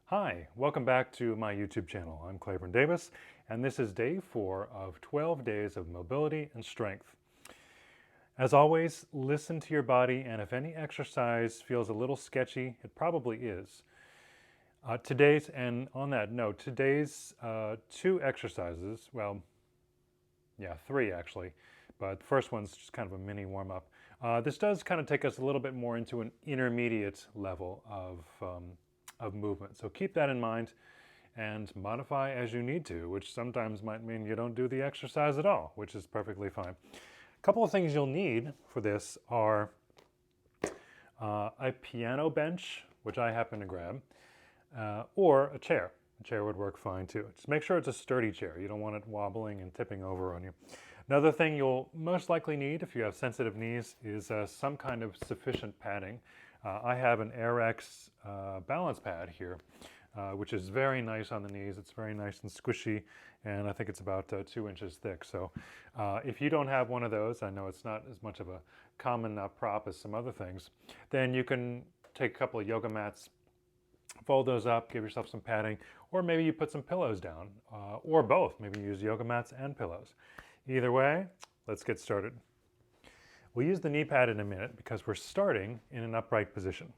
Hi, welcome back to my YouTube channel. I'm Claiborne Davis, and this is day 4 of 12 days of mobility and strength. As always, listen to your body, and if any exercise feels a little sketchy, it probably is. And on that note, today's 2 exercises, well, yeah, 3 actually, but the first one's just kind of a mini warm-up. This does kind of take us a little bit more into an intermediate level of movement. So keep that in mind and modify as you need to, which sometimes might mean you don't do the exercise at all, which is perfectly fine. A couple of things you'll need for this are a piano bench, which I happen to grab, or a chair. A chair would work fine too. Just make sure it's a sturdy chair. You don't want it wobbling and tipping over on you. Another thing you'll most likely need if you have sensitive knees is some kind of sufficient padding. I have an AirX balance pad here, which is very nice on the knees. It's very nice and squishy, and I think it's about 2 inches thick. So if you don't have one of those, I know it's not as much of a common prop as some other things, then you can take a couple of yoga mats, fold those up, give yourself some padding, or maybe you put some pillows down, or both. Maybe use yoga mats and pillows. Either way, let's get started. We'll use the knee pad in a minute because we're starting in an upright position.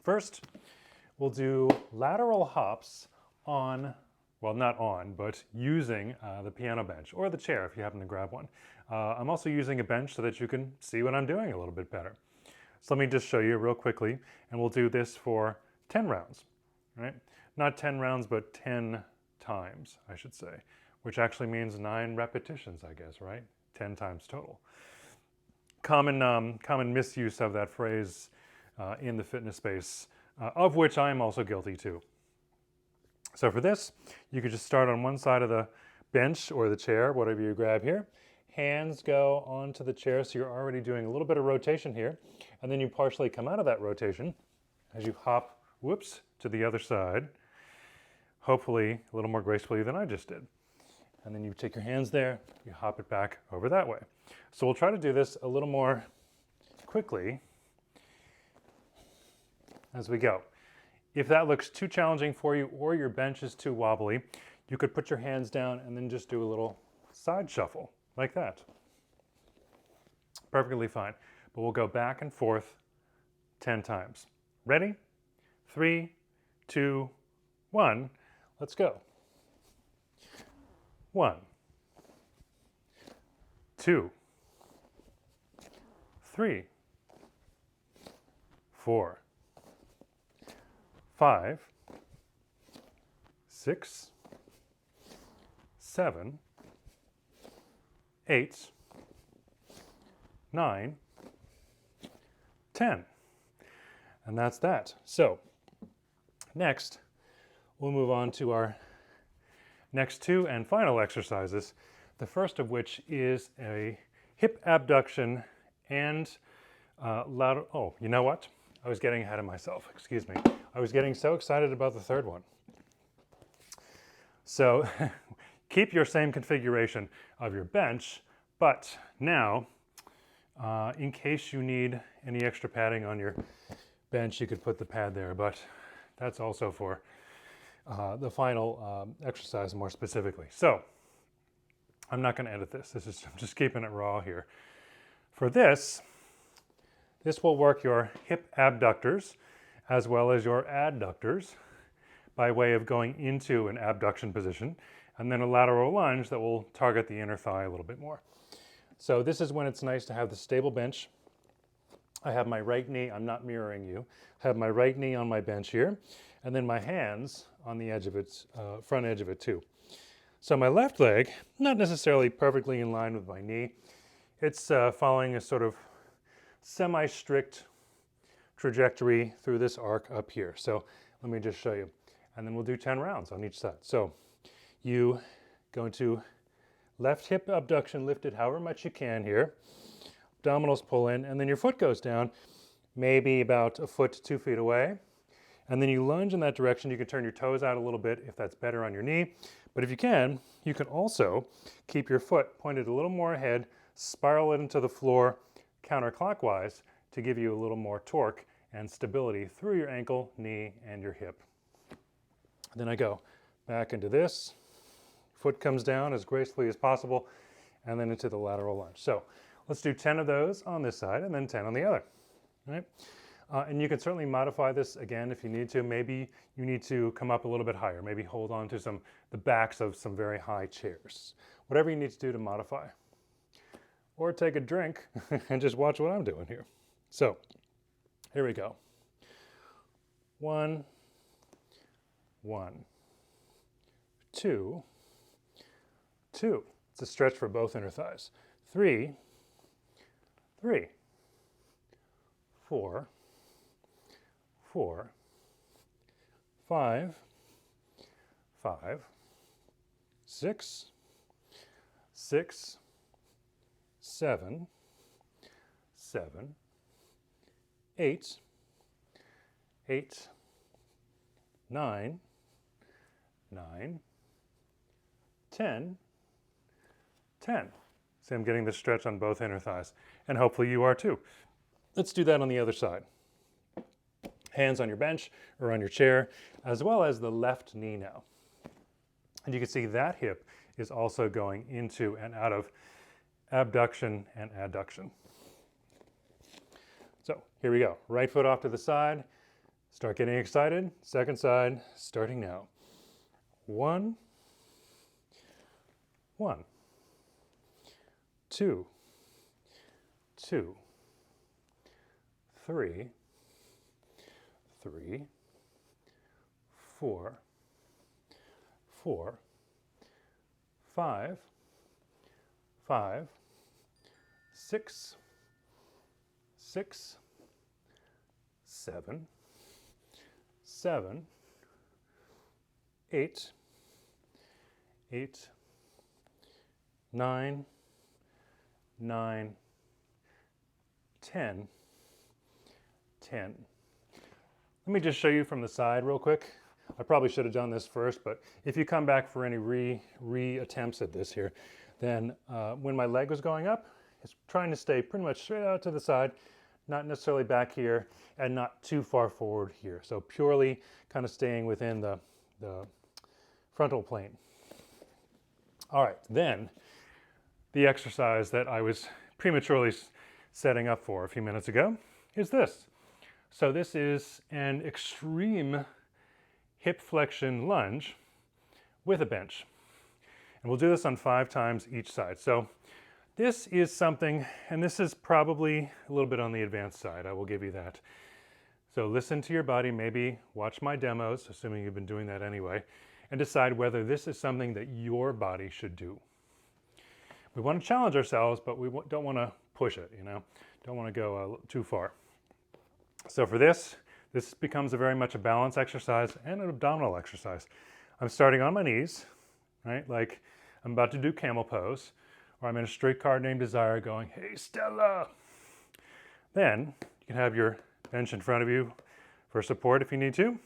First, we'll do lateral hops on, well, not on, but using the piano bench or the chair if you happen to grab one. I'm also using a bench so that you can see what I'm doing a little bit better. So let me just show you real quickly, and we'll do this for 10 rounds, right? Not 10 rounds, but 10 times, I should say, which actually means 9 repetitions, I guess, right? 10 times total. Common misuse of that phrase in the fitness space, of which I am also guilty too. So for this, you could just start on one side of the bench or the chair, whatever you grab here. Hands go onto the chair, so you're already doing a little bit of rotation here, and then you partially come out of that rotation as you hop, whoops, to the other side, hopefully a little more gracefully than I just did. And then you take your hands there, you hop it back over that way. So we'll try to do this a little more quickly as we go. If that looks too challenging for you or your bench is too wobbly, you could put your hands down and then just do a little side shuffle like that. Perfectly fine. But we'll go back and forth 10 times. Ready? 3, 2, 1. Let's go. 1, 2, 3, 4, 5, 6, 7, 8, 9, 10. And that's that. So next, we'll move on to our next 2 and final exercises, the first of which is a hip abduction and lateral. Oh, you know what? I was getting ahead of myself. Excuse me. I was getting so excited about the third one. So keep your same configuration of your bench, but now, in case you need any extra padding on your bench, you could put the pad there, but that's also for the final exercise more specifically. So I'm not going to edit this. I'm just keeping it raw here. For this will work your hip abductors as well as your adductors by way of going into an abduction position, and then a lateral lunge that will target the inner thigh a little bit more. So this is when it's nice to have the stable bench. I have my right knee, I'm not mirroring you, I have my right knee on my bench here, and then my hands on the edge of its front edge of it too. So my left leg, not necessarily perfectly in line with my knee. It's following a sort of semi-strict trajectory through this arc up here. So let me just show you. And then we'll do 10 rounds on each side. So you go into left hip abduction, lifted however much you can here. Abdominals pull in, and then your foot goes down, maybe about a foot to 2 feet away. And then you lunge in that direction. You can turn your toes out a little bit if that's better on your knee. But if you can also keep your foot pointed a little more ahead, spiral it into the floor counterclockwise to give you a little more torque and stability through your ankle, knee, and your hip. Then I go back into this, foot comes down as gracefully as possible, and then into the lateral lunge. So let's do 10 of those on this side and then 10 on the other, right? And you can certainly modify this again if you need to. Maybe you need to come up a little bit higher. Maybe hold on to the backs of some very high chairs. Whatever you need to do to modify. Or take a drink and just watch what I'm doing here. So here we go. 1, 1, 2, 2. It's a stretch for both inner thighs. 3, 3, 4, 4, 5, 5, 6, 6, 7, 7, 8, 8, 9, 9, 10, 10. See, I'm getting the stretch on both inner thighs, and hopefully you are too. Let's do that on the other side. Hands on your bench or on your chair, as well as the left knee now. And you can see that hip is also going into and out of abduction and adduction. So here we go. Right foot off to the side. Start getting excited. Second side, starting now. 1, 1, 2, 2, 3, 3, 4, 4, 5, 5, 6, 6, 7, 7, 8, 8, 9, 9, 10, 10. Let me just show you from the side real quick. I probably should have done this first, but if you come back for any re-attempts at this here, then when my leg was going up, it's trying to stay pretty much straight out to the side, not necessarily back here, and not too far forward here. So purely kind of staying within the frontal plane. All right, then the exercise that I was prematurely setting up for a few minutes ago is this. So this is an extreme hip flexion lunge with a bench. And we'll do this on 5 times each side. So this is something, and this is probably a little bit on the advanced side, I will give you that. So listen to your body, maybe watch my demos, assuming you've been doing that anyway, and decide whether this is something that your body should do. We want to challenge ourselves, but we don't want to push it, you know? Don't want to go too far. So for this becomes very much a balance exercise and an abdominal exercise. I'm starting on my knees, right? Like I'm about to do camel pose, or I'm in a streetcar named Desire going, "Hey Stella." Then you can have your bench in front of you for support if you need to.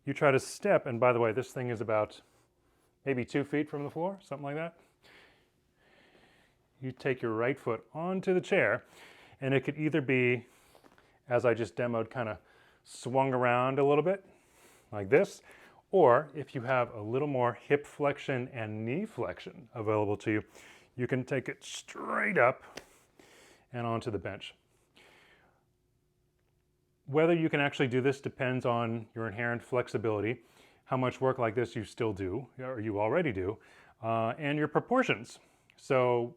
You try to step, and by the way, this thing is about maybe 2 feet from the floor, something like that. You take your right foot onto the chair, and it could either be, as I just demoed, kind of swung around a little bit, like this, or if you have a little more hip flexion and knee flexion available to you, you can take it straight up and onto the bench. Whether you can actually do this depends on your inherent flexibility, how much work like this you still do, or you already do, and your proportions. So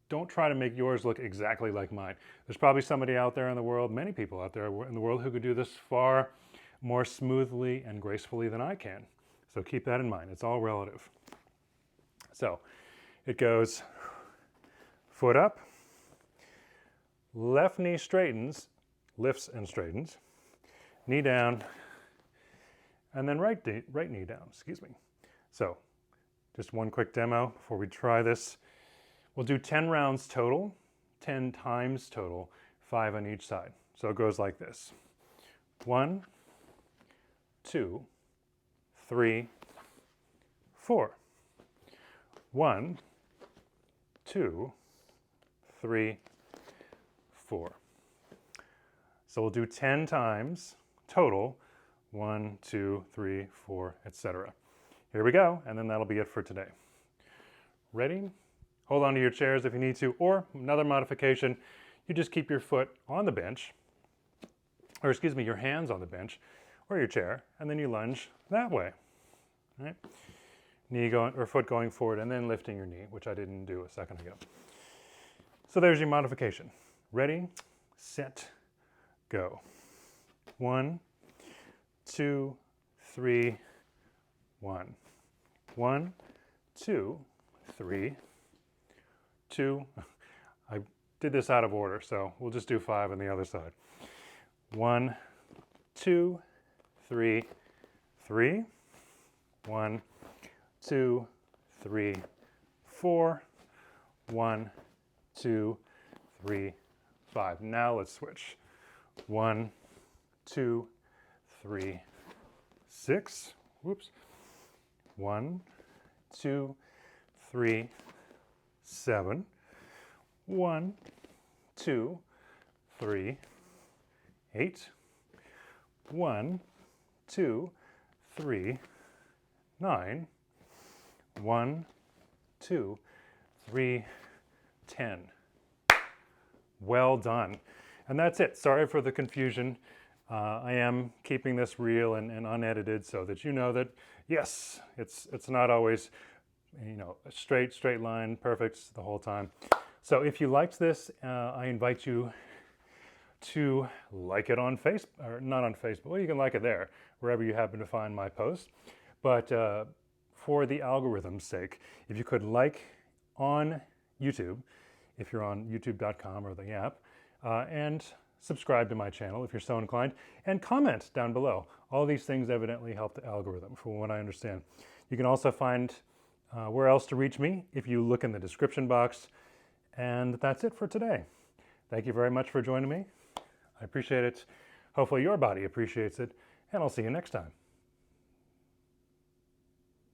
don't try to make yours look exactly like mine. There's probably somebody out there in the world, many people out there in the world who could do this far more smoothly and gracefully than I can. So keep that in mind. It's all relative. So it goes foot up, left knee straightens, lifts and straightens, knee down, and then right knee down, excuse me. So just one quick demo before we try this. We'll do 10 rounds total, 10 times total, 5 on each side. So it goes like this. 1, 2, 3, 4. 1, 2, 3, 4. So we'll do 10 times total, 1, 2, 3, 4, etc. Here we go, and then that'll be it for today. Ready? Hold on to your chairs if you need to, or another modification, you just keep your foot on the bench, or excuse me, your hands on the bench or your chair, and then you lunge that way. Right? Knee going, or foot going forward, and then lifting your knee, which I didn't do a second ago. So there's your modification. Ready, set, go. 1, 2, 3, 1. 1, 2, 3, 2. I did this out of order, so we'll just do 5 on the other side. 1, 2, 3, 3. 1, 2, 3, 4. 1, 2, 3, 5. Now let's switch. 1, 2, 3, 6. Whoops. 1, 2, 3, 7. 1, 2, 3, 8. 1, 2, 3, 9. 1, 2, 3, 10. Well done. And that's it. Sorry for the confusion. I am keeping this real and unedited so that you know that, yes, it's not always, you know, a straight line, perfect the whole time. So if you liked this, I invite you to like it on Facebook, or not on Facebook. Well, you can like it there, wherever you happen to find my post. But for the algorithm's sake, if you could like on YouTube, if you're on youtube.com or the app, and subscribe to my channel if you're so inclined, and comment down below. All these things evidently help the algorithm, from what I understand. You can also find where else to reach me if you look in the description box. And that's it for today. Thank you very much for joining me. I appreciate it. Hopefully your body appreciates it, and I'll see you next time.